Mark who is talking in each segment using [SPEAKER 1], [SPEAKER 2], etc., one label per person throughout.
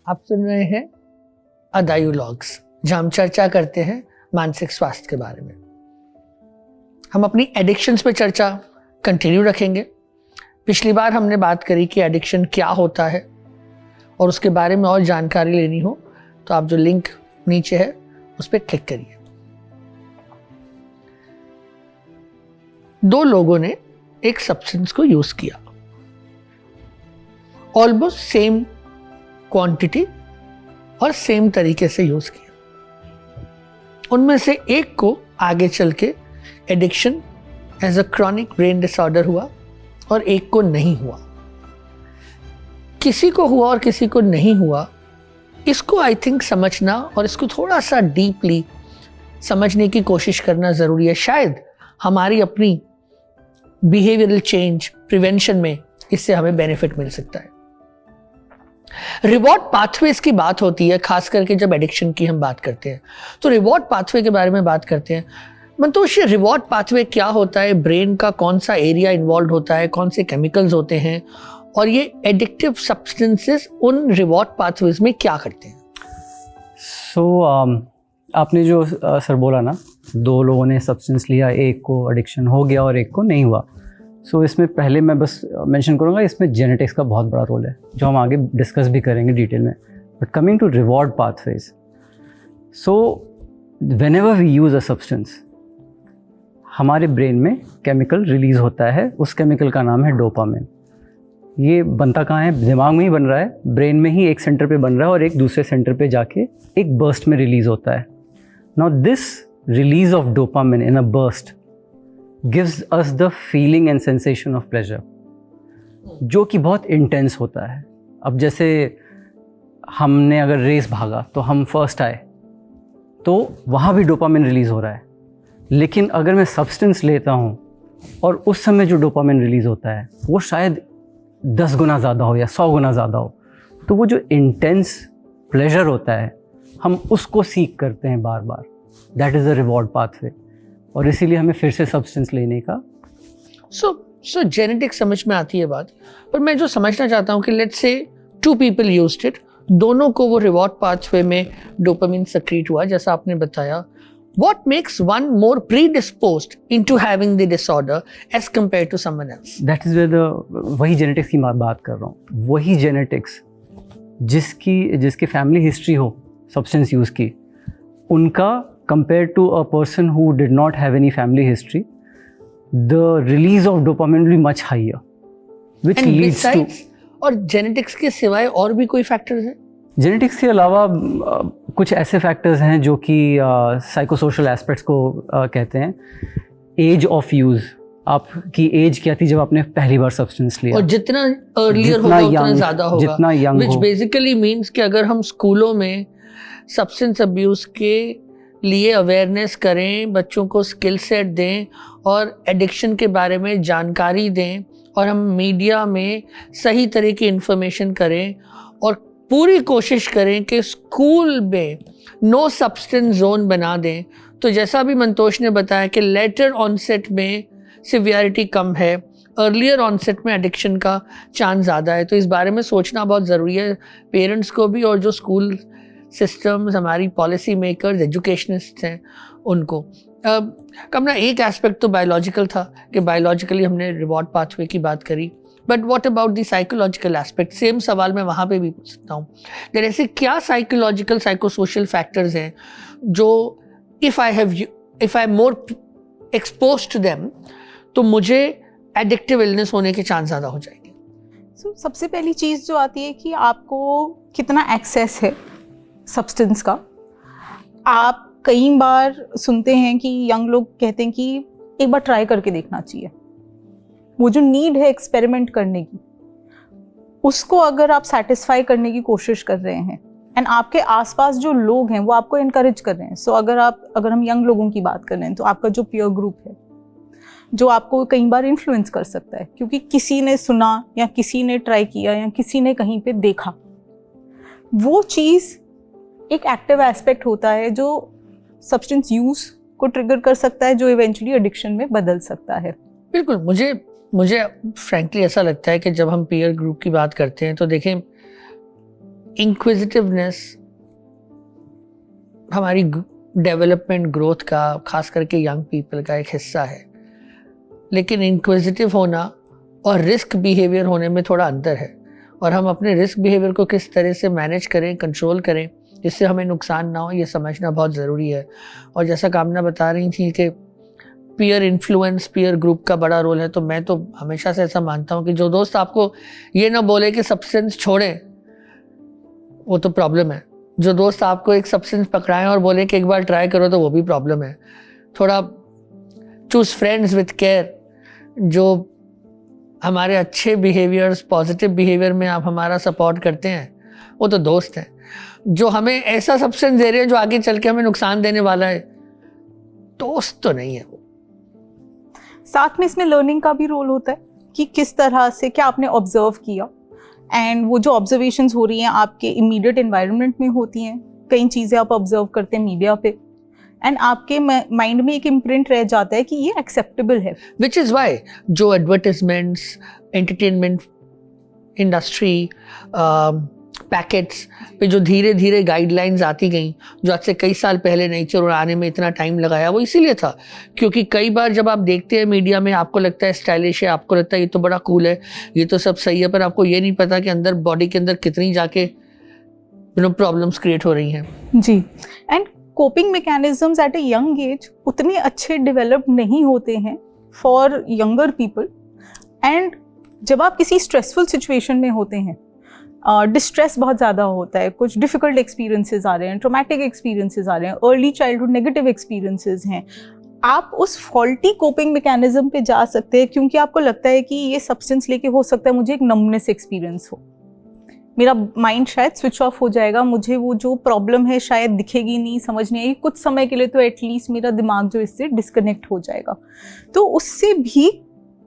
[SPEAKER 1] आप सुन रहे हैं अदायुलॉग्स, जहां हम चर्चा करते हैं मानसिक स्वास्थ्य के बारे में। हम अपनी एडिक्शंस पे चर्चा कंटिन्यू रखेंगे। पिछली बार हमने बात करी कि एडिक्शन क्या होता है, और उसके बारे में और जानकारी लेनी हो तो आप जो लिंक नीचे है उस पर क्लिक करिए। दो लोगों ने एक सब्सटेंस को यूज किया, ऑलमोस्ट सेम क्वांटिटी और सेम तरीके से यूज किया। उनमें से एक को आगे चल के addiction as a chronic brain disorder हुआ और एक को नहीं हुआ। किसी को हुआ और किसी को नहीं हुआ, इसको आई थिंक समझना और इसको थोड़ा सा डीपली समझने की कोशिश करना ज़रूरी है। शायद हमारी अपनी बिहेवियरल चेंज प्रिवेंशन में इससे हमें बेनिफिट मिल सकता है। रिवॉर्ड पाथवेज की बात होती है, खास करके जब एडिक्शन की हम बात करते हैं तो रिवॉर्ड पाथवे के बारे में बात करते हैं। मंतोष, ये रिवॉर्ड पाथवे क्या होता है? ब्रेन का कौन सा एरिया इन्वॉल्व होता है? कौन से केमिकल्स होते हैं? और ये एडिक्टिव सब्सटेंसेस उन रिवॉर्ड पाथवेज में क्या करते हैं?
[SPEAKER 2] आपने जो सर बोला ना, दो लोगों ने सब्सटेंस लिया, एक को एडिक्शन हो गया और एक को नहीं हुआ। इसमें पहले मैं बस मेंशन करूँगा, इसमें जेनेटिक्स का बहुत बड़ा रोल है, जो हम आगे डिस्कस भी करेंगे डिटेल में। But coming to reward pathways, whenever we use a substance, हमारे ब्रेन में केमिकल रिलीज़ होता है। उस केमिकल का नाम है डोपामिन। ये बनता कहाँ है? दिमाग में ही बन रहा है, ब्रेन में ही एक सेंटर पे बन रहा है और एक दूसरे सेंटर पे जाके एक बर्स्ट में रिलीज़ होता है। Now this release of dopamine in a burst gives us the feeling and sensation of pleasure, जो कि बहुत इंटेंस होता है। अब जैसे हमने अगर रेस भागा तो हम फर्स्ट आए, तो वहाँ भी डोपामिन रिलीज़ हो रहा है। लेकिन अगर मैं सब्सटेंस लेता हूँ और उस समय जो डोपामिन रिलीज़ होता है वो शायद 10 गुना ज़्यादा हो या 100 गुना ज़्यादा हो, तो वो जो इंटेंस प्लेजर होता है हम उसको सीख करते हैं बार बार। That is the reward pathway, और इसीलिए हमें फिर से सब्सटेंस लेने का
[SPEAKER 1] सो जेनेटिक्स समझ में आती है बात, पर मैं जो समझना चाहता हूँ कि let's say 2 people used it, दोनों को वो रिवॉर्ड पाथवे में डोपामिन सक्रीट हुआ जैसा आपने बताया। What makes one more predisposed into having the disorder as compared to someone else?
[SPEAKER 2] That is where वही जेनेटिक्स की बात कर रहा हूँ। वही जेनेटिक्स जिसकी फैमिली हिस्ट्री हो सब्सटेंस यूज़ की, उनका compared to a person who did not have any family history, the release of dopamine will be much higher, which
[SPEAKER 1] and
[SPEAKER 2] leads
[SPEAKER 1] besides, to और जेनेटिक्स के सिवाय और भी कोई फैक्टर्स हैं?
[SPEAKER 2] जेनेटिक्स के अलावा कुछ ऐसे फैक्टर्स हैं जो कि साइकोसोशल एस्पेक्ट्स को कहते हैं। एज ऑफ यूज़, आपकी एज क्या थी जब आपने पहली बार सब्सटेंस लिया,
[SPEAKER 1] और जितना अर्लियर होगा उतना ज़्यादा होगा,
[SPEAKER 2] जितना यंग,
[SPEAKER 1] which basically means कि अगर हम स्कूलों में सब्सटेंस अब्यूज़ के लिए अवेयरनेस करें, बच्चों को स्किल सेट दें और एडिक्शन के बारे में जानकारी दें, और हम मीडिया में सही तरह की इन्फॉर्मेशन करें और पूरी कोशिश करें कि स्कूल में नो सब्सटेंस जोन बना दें, तो जैसा भी मंतोष ने बताया कि लेटर ऑनसेट में सिवियरिटी कम है, अर्लियर ऑनसेट में एडिक्शन का चांस ज़्यादा है। तो इस बारे में सोचना बहुत ज़रूरी है, पेरेंट्स को भी और जो स्कूल सिस्टम्स, हमारी पॉलिसी मेकर्स, एजुकेशनिस्ट हैं उनको। कमना, एक एस्पेक्ट तो बायोलॉजिकल था कि बायोलॉजिकली हमने रिवॉर्ड पाथवे की बात करी, but what about the psychological aspect? Same सवाल मैं वहाँ पे भी पूछ सकता हूँ। जैसे क्या साइकोलॉजिकल साइकोसोशल फैक्टर्स हैं जो if I am more expose to them तो मुझे एडिक्टिव इलनेस होने के चांस ज़्यादा हो जाएंगे?
[SPEAKER 3] सबसे पहली चीज़ जो आती है कि आपको कितना एक्सेस है सब्सटेंस का। आप कई बार सुनते हैं कि यंग लोग कहते हैं कि एक बार ट्राई करके देखना चाहिए। वो जो नीड है एक्सपेरिमेंट करने की, उसको अगर आप सेटिस्फाई करने की कोशिश कर रहे हैं एंड आपके आसपास जो लोग हैं वो आपको इनकरेज कर रहे हैं। अगर हम यंग लोगों की बात कर रहे हैं तो आपका जो पीयर ग्रुप है जो आपको कई बार इन्फ्लुएंस कर सकता है, क्योंकि किसी ने सुना या किसी ने ट्राई किया या किसी ने कहीं पे देखा। वो चीज़ एक एक्टिव एस्पेक्ट होता है जो सब्सटेंस यूज को ट्रिगर कर सकता है, जो इवेंचुअली एडिक्शन में बदल सकता है।
[SPEAKER 1] बिल्कुल, मुझे फ्रैंकली ऐसा लगता है कि जब हम पीयर ग्रुप की बात करते हैं तो देखें, इंक्विजिटिवनेस हमारी डेवलपमेंट ग्रोथ का, खास करके यंग पीपल का एक हिस्सा है, लेकिन इंक्विजिटिव होना और रिस्क बिहेवियर होने में थोड़ा अंतर है, और हम अपने रिस्क बिहेवियर को किस तरह से मैनेज करें, कंट्रोल करें, जिससे हमें नुकसान ना हो, ये समझना बहुत ज़रूरी है। और जैसा कामना बता रही थी कि पीयर इन्फ्लुएंस, पीयर ग्रुप का बड़ा रोल है, तो मैं तो हमेशा से ऐसा मानता हूँ कि जो दोस्त आपको ये ना बोले कि सब्सटेंस छोड़ें, वो तो प्रॉब्लम है। जो दोस्त आपको एक सब्सटेंस पकड़ाएं और बोले कि एक बार ट्राई करो, तो वो भी प्रॉब्लम है। थोड़ा चूज फ्रेंड्स विथ केयर, जो हमारे अच्छे बिहेवियर्स, पॉजिटिव बिहेवियर में आप हमारा सपोर्ट करते हैं, वो तो दोस्त हैं। जो हमें ऐसा सब्सटेंस दे रहे हैं जो आगे चल के हमें नुकसान देने वाला है, दोस्त तो नहीं है वो।
[SPEAKER 3] साथ में इसमें लर्निंग का भी रोल होता है कि किस तरह से क्या आपने ऑब्जर्व किया, एंड वो जो ऑब्जर्वेशंस हो रही हैं आपके इमीडिएट एनवायरनमेंट में होती हैं। कई चीज़ें आप ऑब्जर्व करते हैं मीडिया पे, एंड आपके माइंड में एक इम्प्रिंट रह जाता है कि ये एक्सेप्टेबल है।
[SPEAKER 1] विच इज़ वाई जो एडवर्टिजमेंट्स, एंटरटेनमेंट इंडस्ट्री, पैकेट्स पे जो धीरे धीरे गाइडलाइंस आती गई, जो आज से कई साल पहले नहीं थे और आने में इतना टाइम लगाया, वो इसीलिए था क्योंकि कई बार जब आप देखते हैं मीडिया में, आपको लगता है स्टाइलिश है, आपको लगता है ये तो बड़ा कूल है, ये तो सब सही है, पर आपको ये नहीं पता कि अंदर बॉडी के अंदर कितनी जाके प्रॉब्लम्स क्रिएट हो रही हैं।
[SPEAKER 3] जी, and coping mechanisms at a young age उतने अच्छे डेवलप नहीं होते हैं फॉर यंगर पीपल। एंड जब आप किसी स्ट्रेसफुल सिचुएशन में होते हैं, डिस्ट्रेस बहुत ज़्यादा होता है, कुछ डिफ़िकल्ट एक्सपीरियंसेस आ रहे हैं, ट्रॉमेटिक एक्सपीरियंसेस आ रहे हैं, अर्ली चाइल्डहुड नेगेटिव एक्सपीरियंसेस हैं, आप उस फॉल्टी कोपिंग मैकेनिज्म पे जा सकते हैं क्योंकि आपको लगता है कि ये सब्सटेंस लेके हो सकता है मुझे एक नम्बनेस एक्सपीरियंस हो, मेरा माइंड शायद स्विच ऑफ हो जाएगा, मुझे वो जो प्रॉब्लम है शायद दिखेगी नहीं, समझ नहीं आएगी, कुछ समय के लिए तो एटलीस्ट मेरा दिमाग जो इससे डिस्कनेक्ट हो जाएगा। तो उससे भी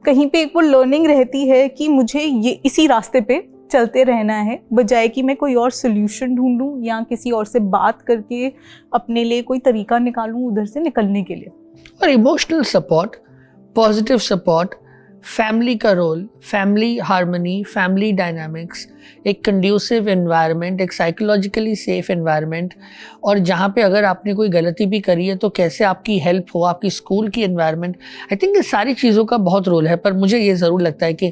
[SPEAKER 3] कहीं पे एक वो लर्निंग रहती है कि मुझे ये इसी रास्ते पे चलते रहना है, बजाय कि मैं कोई और सोल्यूशन ढूंढूं या किसी और से बात करके अपने लिए कोई तरीका निकालूं उधर से निकलने के लिए।
[SPEAKER 1] और emotional support, positive support, family का role, family harmony, family dynamics, एक कंड्यूसिव एनवायरनमेंट, एक साइकोलॉजिकली सेफ एनवायरनमेंट, और जहाँ पे अगर आपने कोई गलती भी करी है तो कैसे आपकी हेल्प हो, आपकी स्कूल की एनवायरनमेंट, आई थिंक ये सारी चीज़ों का बहुत रोल है। पर मुझे ये ज़रूर लगता है कि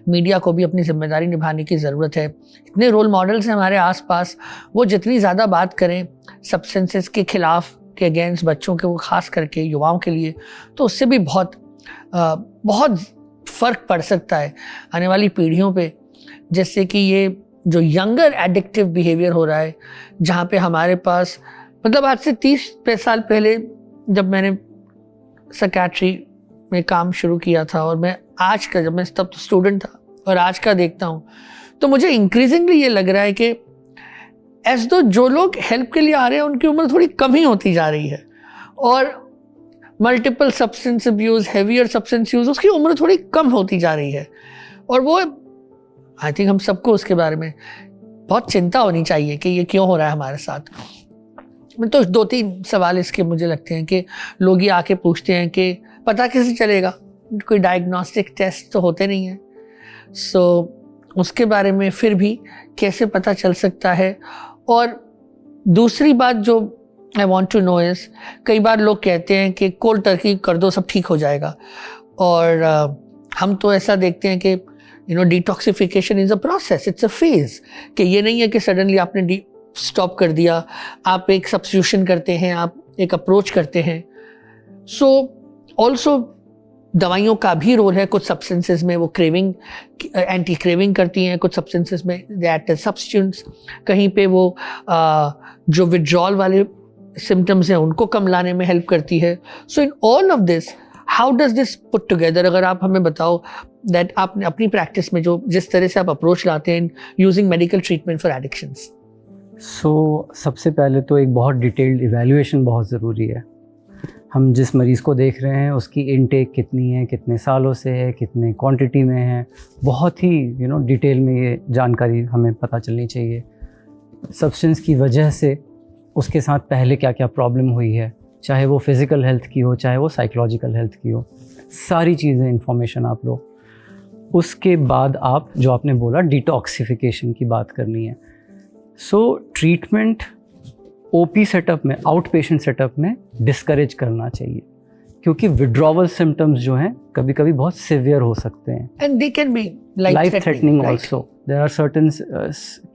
[SPEAKER 1] मीडिया को भी अपनी जिम्मेदारी निभाने की ज़रूरत है। इतने रोल मॉडल्स हैं हमारे आसपास, वो जितनी ज़्यादा बात करें सब्सटेंसेस के खिलाफ, के अगेंस्ट बच्चों के, वो खास करके युवाओं के लिए, तो उससे भी बहुत फ़र्क पड़ सकता है आने वाली पीढ़ियों पे। जैसे कि ये जो यंगर एडिक्टिव बिहेवियर हो रहा है, जहाँ पे हमारे पास मतलब आज से 30 साल पहले जब मैंने साइकियाट्री में काम शुरू किया था, और मैं आज का, जब मैं तब तो स्टूडेंट था और आज का देखता हूँ, तो मुझे इंक्रीजिंगली ये लग रहा है कि एज दो जो लोग हेल्प के लिए आ रहे हैं उनकी उम्र थोड़ी कम ही होती जा रही है, और multiple substance abuse, heavier substance use, उसकी उम्र थोड़ी कम होती जा रही है। और वो आई थिंक हम सबको उसके बारे में बहुत चिंता होनी चाहिए कि ये क्यों हो रहा है हमारे साथ। तो 2-3 सवाल इसके मुझे लगते हैं कि लोग ये आके पूछते हैं कि पता कैसे चलेगा, कोई डायग्नोस्टिक टेस्ट तो होते नहीं हैं, सो उसके बारे में फिर भी कैसे पता चल सकता है। और दूसरी बात जो I want to know is, कई बार लोग कहते हैं कि कोल्ड टर्की कर दो सब ठीक हो जाएगा, और हम तो ऐसा देखते हैं कि detoxification is a process, it's a phase, कि ये नहीं है कि सडनली आपने स्टॉप कर दिया, आप एक सब्स्टिट्यूशन करते हैं, आप एक अप्रोच करते हैं। सो ऑल्सो दवाइयों का भी रोल है, कुछ सब्सटेंसेस में वो क्रेविंग, एंटी क्रेविंग करती हैं, कुछ सब्सटेंसेस में दैट सब्स्टिट्यूट्स, कहीं पे वो जो विड्रॉल वाले सिम्टम्स हैं उनको कम लाने में हेल्प करती है। So in all of this, how does this put together, अगर आप हमें बताओ दैट आपने अपनी प्रैक्टिस में जो जिस तरह से आप अप्रोच लाते हैं using medical treatment for addictions.
[SPEAKER 2] सबसे पहले तो एक बहुत डिटेल्ड इवैल्यूएशन बहुत ज़रूरी है। हम जिस मरीज़ को देख रहे हैं उसकी इनटेक कितनी है, कितने सालों से है, कितने क्वांटिटी में है, बहुत ही डिटेल में ये जानकारी हमें पता चलनी चाहिए। सब्सटेंस की वजह से उसके साथ पहले क्या क्या प्रॉब्लम हुई है, चाहे वो फिज़िकल हेल्थ की हो, चाहे वो साइकोलॉजिकल हेल्थ की हो, सारी चीज़ें इन्फॉर्मेशन आप लो। उसके बाद आप जो आपने बोला डिटॉक्सिफिकेशन की बात करनी है। सो ट्रीटमेंट ओपी सेटअप में, आउट पेशेंट सेटअप में डिस्करेज करना चाहिए, क्योंकि विड्रॉवल सिम्टम्स जो हैं कभी कभी बहुत सिवियर हो सकते हैं
[SPEAKER 1] and they can be
[SPEAKER 2] life threatening also. There are certain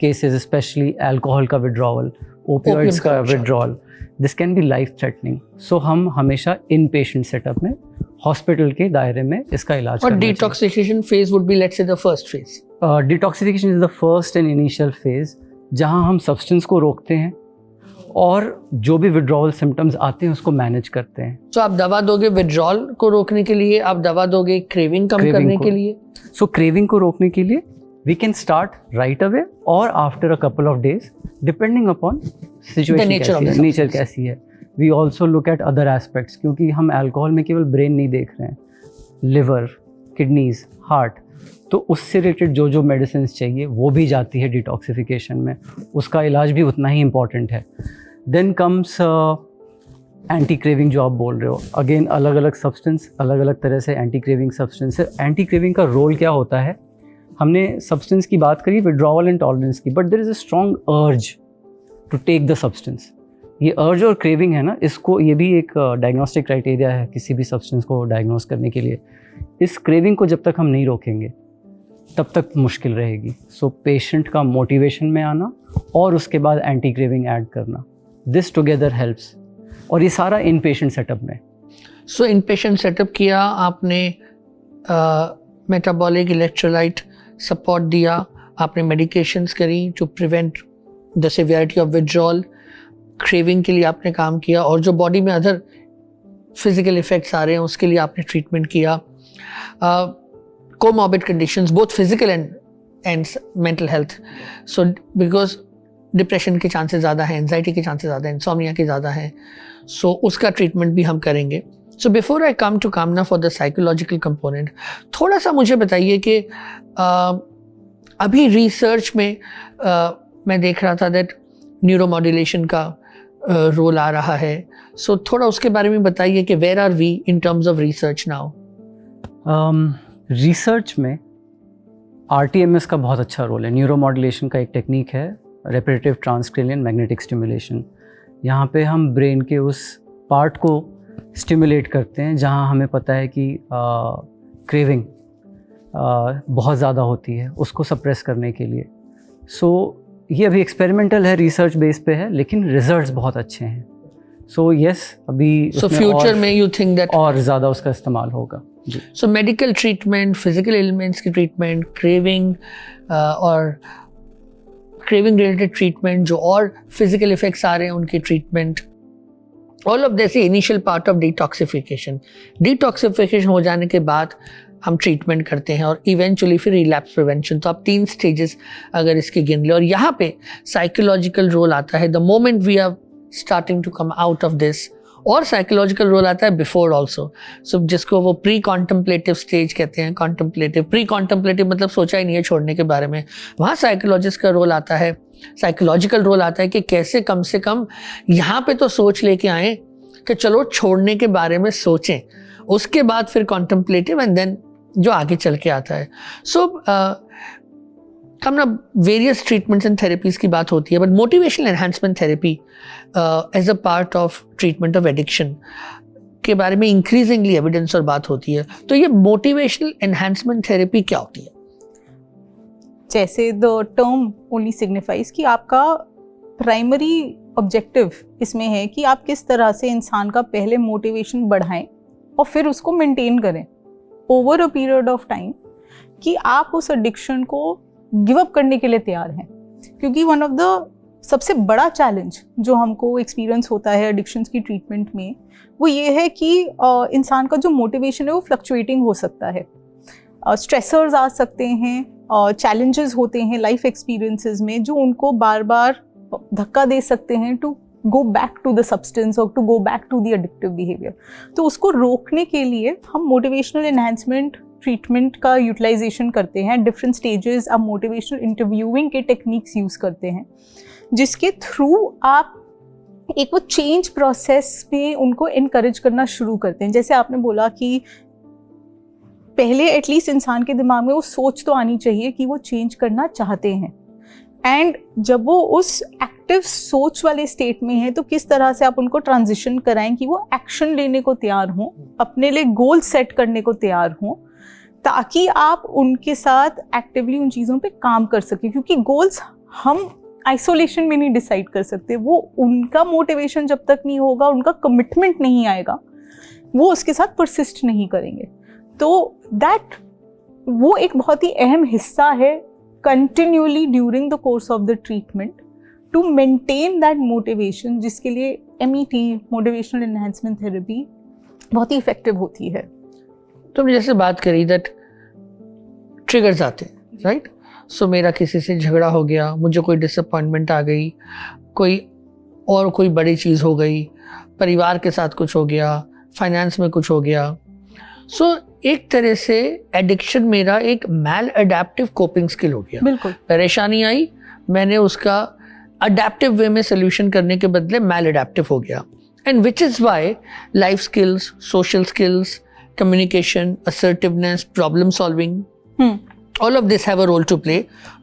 [SPEAKER 2] cases, specially alcohol का विड्रॉवल, ओपियोइड्स का withdrawal, this can be life threatening. So हम हमेशा इन पेशेंट सेटअप में हॉस्पिटल के दायरे में इसका इलाज
[SPEAKER 1] और
[SPEAKER 2] करना चाहिए.
[SPEAKER 1] Detoxification phase would be let's say the first phase.
[SPEAKER 2] Detoxification is the first and initial phase, जहां हम सब्सटेंस को रोकते हैं और जो भी विड्रॉवल सिम्टम्स आते हैं उसको मैनेज करते हैं.
[SPEAKER 1] तो आप दवा दोगे विड्रॉल को रोकने के लिए, आप दवा दोगे क्रेविंग कम करने के लिए?
[SPEAKER 2] सो क्रेविंग को रोकने के लिए we can start right away और after a couple of days, depending upon situation, nature कैसी है. We also look at other aspects, क्योंकि हम अल्कोहल में केवल ब्रेन नहीं देख रहे हैं, लिवर, किडनीज, हार्ट, तो उससे रिलेटेड जो जो मेडिसिन चाहिए वो भी जाती है डिटॉक्सिफिकेशन में. उसका इलाज भी उतना ही इम्पॉर्टेंट है. देन कम्स एंटी क्रेविंग, जो आप बोल रहे हो. अगेन अलग अलग सब्सटेंस, अलग अलग तरह से एंटी क्रेविंग सब्सटेंस है. एंटी क्रेविंग का रोल क्या होता है? हमने सब्सटेंस की बात करी, विड्रॉवल एंड टॉलरेंस की, but there is a strong urge to take the substance. ये अर्ज और क्रेविंग है ना, इसको, ये भी एक डायग्नोस्टिक क्राइटेरिया है किसी भी सब्सटेंस को डायग्नोस करने के लिए. इस क्रेविंग को जब तक हम नहीं रोकेंगे तब तक मुश्किल रहेगी. सो पेशेंट का मोटिवेशन में आना और उसके बाद एंटी क्रेविंग ऐड करना, दिस टुगेदर हेल्प्स. और ये सारा इन पेशेंट सेटअप में.
[SPEAKER 1] सो इन पेशेंट सेटअप किया आपने, मेटाबॉलिक इलेक्ट्रोलाइट सपोर्ट दिया, आपने मेडिकेशंस करी to prevent the severity of withdrawal, craving के लिए आपने काम किया, और जो बॉडी में अदर फिजिकल इफेक्ट्स आ रहे हैं उसके लिए आपने ट्रीटमेंट किया. Comorbid conditions, both physical and mental health. So because depression के चांसेस ज़्यादा हैं, एंजाइटी के चांसेस ज़्यादा हैं, इंसोम्निया के ज़्यादा हैं, सो उसका ट्रीटमेंट भी हम करेंगे. So before I come to कामना फॉर द साइकोलॉजिकल कंपोनेंट, थोड़ा सा मुझे बताइए कि अभी रिसर्च में मैं देख रहा था दैट न्यूरोमॉड्यूलेशन का रोल आ रहा है. सो थोड़ा उसके बारे में बताइए कि where are we in terms of research now?
[SPEAKER 2] Research में RTMS का बहुत अच्छा रोल है. न्यूरोमॉड्यूलेशन का एक टेक्निक है, रेपिटेटिव ट्रांसक्रेनियल मैग्नेटिक स्टिमुलेशन. यहाँ पे हम ब्रेन के उस पार्ट को स्टिमुलेट करते हैं जहाँ हमें पता है कि क्रेविंग बहुत ज़्यादा होती है, उसको सप्रेस करने के लिए. सो ये अभी एक्सपेरिमेंटल है, रिसर्च बेस पे है, लेकिन रिजल्ट्स बहुत अच्छे हैं. सो यस, अभी
[SPEAKER 1] सो फ्यूचर में यू थिंक दैट
[SPEAKER 2] और ज़्यादा उसका इस्तेमाल होगा.
[SPEAKER 1] So medical treatment, physical elements की ट्रीटमेंट, क्रेविंग और क्रेविंग रिलेटेड ट्रीटमेंट, जो और फिजिकल इफेक्ट्स आ रहे हैं उनकी treatment, all of this initial part of detoxification. Detoxification हो जाने के बाद हम ट्रीटमेंट करते हैं और इवेंचुअली फिर रिलैप्स प्रिवेंशन. तो आप 3 स्टेजेस अगर इसके गिन ले, और यहाँ पे साइकोलॉजिकल रोल आता है the moment we are starting to come out of this, और साइकोलॉजिकल रोल आता है बिफोर ऑल्सो. सो जिसको वो प्री कॉन्टम्पलेटिव स्टेज कहते हैं. कॉन्टम्पलेटिव, प्री कॉन्टम्पलेटिव मतलब सोचा ही नहीं है छोड़ने के बारे में. वहाँ साइकोलॉजिस्ट का रोल आता है, साइकोलॉजिकल रोल आता है कि कैसे कम से कम यहाँ पे तो सोच लेके आए कि चलो छोड़ने के बारे में सोचें, उसके बाद फिर कॉन्टम्पलेटिव एंड देन जो आगे चल के आता है. सो हम ना वेरियस ट्रीटमेंट्स एंड थेरेपीज़ की बात होती है, but motivational enhancement therapy as a part of treatment of addiction के बारे में इंक्रीजिंगली एविडेंस और बात होती है. तो ये मोटिवेशनल एनहांसमेंट थेरेपी क्या होती है?
[SPEAKER 3] जैसे द टर्म ओनली सिग्निफाइज कि आपका प्राइमरी ऑब्जेक्टिव इसमें है कि आप किस तरह से इंसान का पहले मोटिवेशन बढ़ाएं और फिर उसको मेंटेन करें over a period of time, कि आप उस एडिक्शन को गिव अप करने के लिए तैयार हैं. क्योंकि वन ऑफ द सबसे बड़ा चैलेंज जो हमको एक्सपीरियंस होता है एडिक्शंस की ट्रीटमेंट में, वो ये है कि इंसान का जो मोटिवेशन है वो फ्लक्चुएटिंग हो सकता है. स्ट्रेसर्स आ सकते हैं, चैलेंजेस होते हैं लाइफ एक्सपीरियंसेस में जो उनको बार बार धक्का दे सकते हैं to go back to the substance और to go back to the addictive behaviour. तो उसको रोकने के लिए हम मोटिवेशनल एनहांसमेंट ट्रीटमेंट का यूटिलाइजेशन करते हैं. डिफरेंट स्टेजेस आप मोटिवेशनल इंटरव्यूइंग के टेक्निक्स यूज़ करते हैं, जिसके थ्रू आप एक वो चेंज प्रोसेस में उनको इनकरेज करना शुरू करते हैं. जैसे आपने बोला कि पहले एटलीस्ट इंसान के दिमाग में वो सोच तो आनी चाहिए कि वो चेंज करना चाहते हैं, एंड जब वो उस एक्टिव सोच वाले स्टेट में है तो किस तरह से आप उनको ट्रांजिशन कराएं कि वो एक्शन लेने को तैयार हों, अपने लिए गोल सेट करने को तैयार हों, ताकि आप उनके साथ एक्टिवली उन चीज़ों पे काम कर सकें। क्योंकि गोल्स हम आइसोलेशन में नहीं डिसाइड कर सकते, वो उनका मोटिवेशन जब तक नहीं होगा, उनका कमिटमेंट नहीं आएगा, वो उसके साथ परसिस्ट नहीं करेंगे। तो वो एक बहुत ही अहम हिस्सा है continually during the course of the treatment to maintain that motivation, जिसके लिए MET motivational enhancement therapy बहुत ही इफेक्टिव होती है।
[SPEAKER 1] तुमने जैसे बात करी दैट ट्रिगर्स आते हैं, राइट? सो मेरा किसी से झगड़ा हो गया, मुझे कोई डिसअपॉइंटमेंट आ गई, कोई बड़ी चीज़ हो गई, परिवार के साथ कुछ हो गया, फाइनेंस में कुछ हो गया। सो एक तरह से एडिक्शन मेरा एक मैल अडेप्टिव कोपिंग स्किल हो गया।
[SPEAKER 3] बिल्कुल।
[SPEAKER 1] परेशानी आई, मैंने उसका अडेप्टिव वे में सोल्यूशन करने के बदले मैल अडेप्टिव हो गया। And which is why life skills, social skills, communication, assertiveness, problem solving, all of this have a role to play,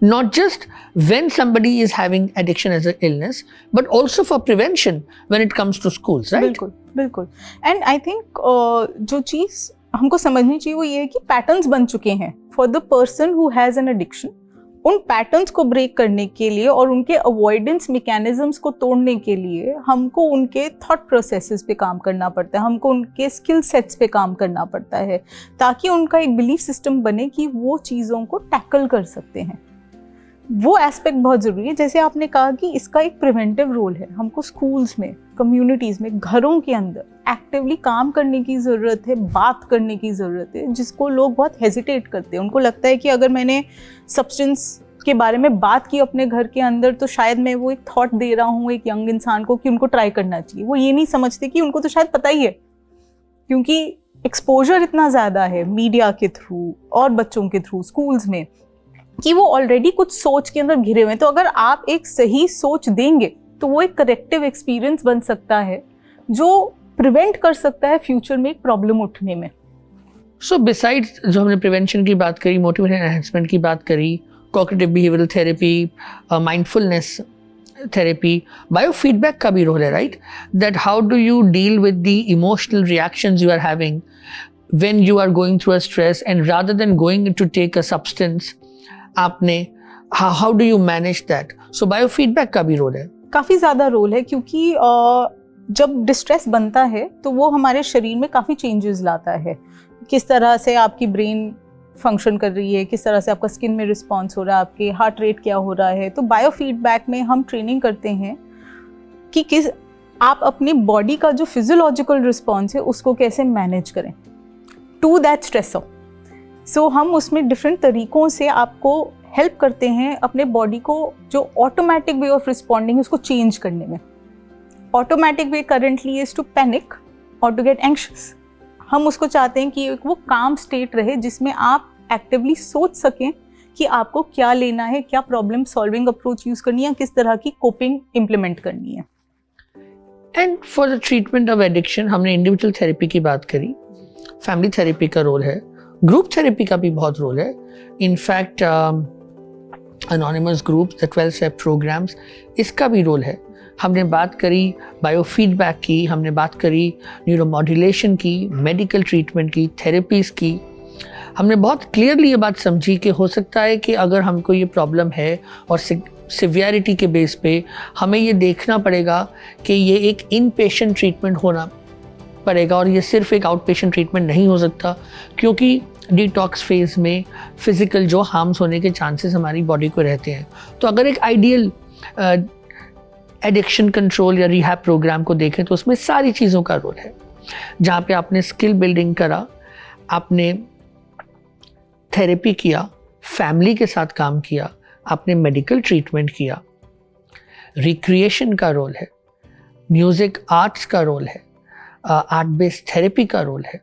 [SPEAKER 1] not just when somebody is having addiction as an illness, but also for prevention when it comes to schools, right?
[SPEAKER 3] बिल्कुल बिल्कुल। And I think जो चीज़ हमको समझनी चाहिए वो ये है कि पैटर्न्स बन चुके हैं for the person who has an addiction. उन पैटर्न्स को ब्रेक करने के लिए और उनके अवॉइडेंस मैकेनिज्म्स को तोड़ने के लिए हमको उनके थॉट प्रोसेसेस पे काम करना पड़ता है, हमको उनके स्किल सेट्स पे काम करना पड़ता है, ताकि उनका एक बिलीफ सिस्टम बने कि वो चीज़ों को टैकल कर सकते हैं। वो एस्पेक्ट बहुत ज़रूरी है। जैसे आपने कहा कि इसका एक प्रिवेंटिव रोल है, हमको स्कूल्स में, कम्युनिटीज़ में, घरों के अंदर एक्टिवली काम करने की ज़रूरत है, बात करने की ज़रूरत है, जिसको लोग बहुत हेजिटेट करते हैं। उनको लगता है कि अगर मैंने सब्सटेंस के बारे में बात की अपने घर के अंदर तो शायद मैं वो एक थॉट दे रहा हूँ एक यंग इंसान को कि उनको ट्राई करना चाहिए। वो ये नहीं समझते कि उनको तो शायद पता ही है, क्योंकि एक्सपोजर इतना ज़्यादा है मीडिया के थ्रू और बच्चों के थ्रू स्कूल्स में कि वो ऑलरेडी कुछ सोच के अंदर घिरे हुए हैं। तो अगर आप एक सही सोच देंगे तो वो एक करेक्टिव एक्सपीरियंस बन सकता है जो प्रिवेंट कर सकता है फ्यूचर में एक प्रॉब्लम उठने में।
[SPEAKER 1] सो बिसाइड्स जो हमने प्रिवेंशन की बात करी, मोटिवेशन एनहांसमेंट की बात करी, cognitive behavioural therapy, mindfulness therapy, biofeedback का भी रोल है, right? That how do you deal with the emotional reactions you are having when you are going through a stress, and rather than going to take a substance आपने how do you manage that? So biofeedback का भी role है,
[SPEAKER 3] काफ़ी ज़्यादा role है, क्योंकि जब distress बनता है तो वो हमारे शरीर में काफ़ी चेंजेस लाता है। किस तरह से आपकी ब्रेन फंक्शन कर रही है, किस तरह से आपका स्किन में रिस्पॉन्स हो रहा है, आपके हार्ट रेट क्या हो रहा है। तो बायोफीडबैक में हम ट्रेनिंग करते हैं कि आप अपनी बॉडी का जो फिजियोलॉजिकल रिस्पॉन्स है उसको कैसे मैनेज करें टू दैट स्ट्रेसर। सो हम उसमें डिफरेंट तरीक़ों से आपको हेल्प करते हैं अपने बॉडी को जो ऑटोमेटिक वे ऑफ रिस्पॉन्डिंग उसको चेंज करने में। Automatic way currently is to panic और टू गेट एंग्शियस। हम उसको चाहते हैं कि वो काम स्टेट रहे जिसमें आप एक्टिवली सोच सकें कि आपको क्या लेना है, क्या प्रॉब्लम सॉल्विंग अप्रोच यूज़ करनी है, किस तरह की कोपिंग इम्प्लीमेंट करनी है।
[SPEAKER 1] And for the treatment of addiction हमने इंडिविजुअल थेरेपी की बात करी, फैमिली थेरेपी का रोल है, ग्रुप थेरेपी का भी बहुत रोल है। In fact anonymous groups, the 12 step programs, इसका भी रोल है। हमने बात करी बायोफीडबैक की, हमने बात करी न्यूरोमॉड्यूलेशन की, मेडिकल ट्रीटमेंट की, थेरेपीज़ की। हमने बहुत क्लियरली ये बात समझी कि हो सकता है कि अगर हमको ये प्रॉब्लम है और सिवियरिटी के बेस पे हमें ये देखना पड़ेगा कि ये एक इन पेशेंट ट्रीटमेंट होना पड़ेगा, और ये सिर्फ एक आउट पेशेंट ट्रीटमेंट नहीं हो सकता, क्योंकि डिटॉक्स फेज़ में फिज़िकल जो हार्म्स होने के चांसेस हमारी बॉडी को रहते हैं। तो अगर एक आइडियल एडिक्शन कंट्रोल या रिहैब प्रोग्राम को देखें तो उसमें सारी चीज़ों का रोल है, जहाँ पे आपने स्किल बिल्डिंग करा, आपने थेरेपी किया, फैमिली के साथ काम किया, आपने मेडिकल ट्रीटमेंट किया, रिक्रिएशन का रोल है, म्यूज़िक आर्ट्स का रोल है, आर्ट बेस्ड थेरेपी का रोल है,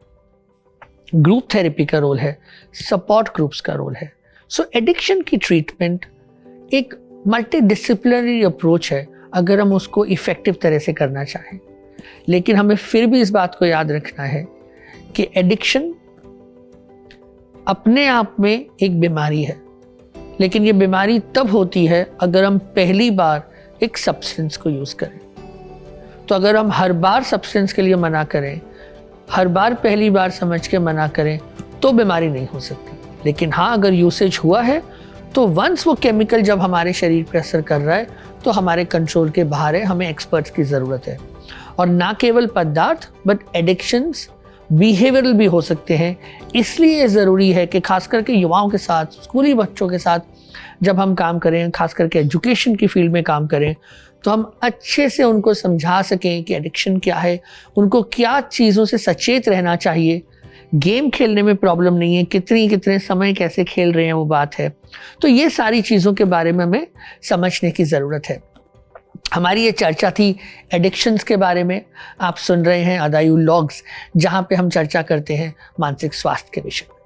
[SPEAKER 1] ग्रुप थेरेपी का रोल है, सपोर्ट ग्रुप्स का रोल है। सो एडिक्शन की ट्रीटमेंट एक मल्टी डिसिप्लिनरी अप्रोच है अगर हम उसको इफ़ेक्टिव तरह से करना चाहें। लेकिन हमें फिर भी इस बात को याद रखना है कि एडिक्शन अपने आप में एक बीमारी है, लेकिन ये बीमारी तब होती है अगर हम पहली बार एक सब्सटेंस को यूज़ करें। तो अगर हम हर बार सब्सटेंस के लिए मना करें, हर बार पहली बार समझ के मना करें, तो बीमारी नहीं हो सकती। लेकिन हाँ, अगर यूसेज हुआ है तो वंस वो केमिकल जब हमारे शरीर पे असर कर रहा है तो हमारे कंट्रोल के बाहर है, हमें एक्सपर्ट्स की ज़रूरत है। और ना केवल पदार्थ बट एडिक्शंस बिहेवियरल भी हो सकते हैं। इसलिए ज़रूरी है कि खास करके युवाओं के साथ, स्कूली बच्चों के साथ जब हम काम करें, खास करके एजुकेशन की फील्ड में काम करें, तो हम अच्छे से उनको समझा सकें कि एडिक्शन क्या है, उनको क्या चीज़ों से सचेत रहना चाहिए। गेम खेलने में प्रॉब्लम नहीं है, कितने समय कैसे खेल रहे हैं वो बात है। तो ये सारी चीज़ों के बारे में हमें समझने की ज़रूरत है। हमारी ये चर्चा थी एडिक्शंस के बारे में। आप सुन रहे हैं अदायु लॉग्स, जहाँ पे हम चर्चा करते हैं मानसिक स्वास्थ्य के विषय में।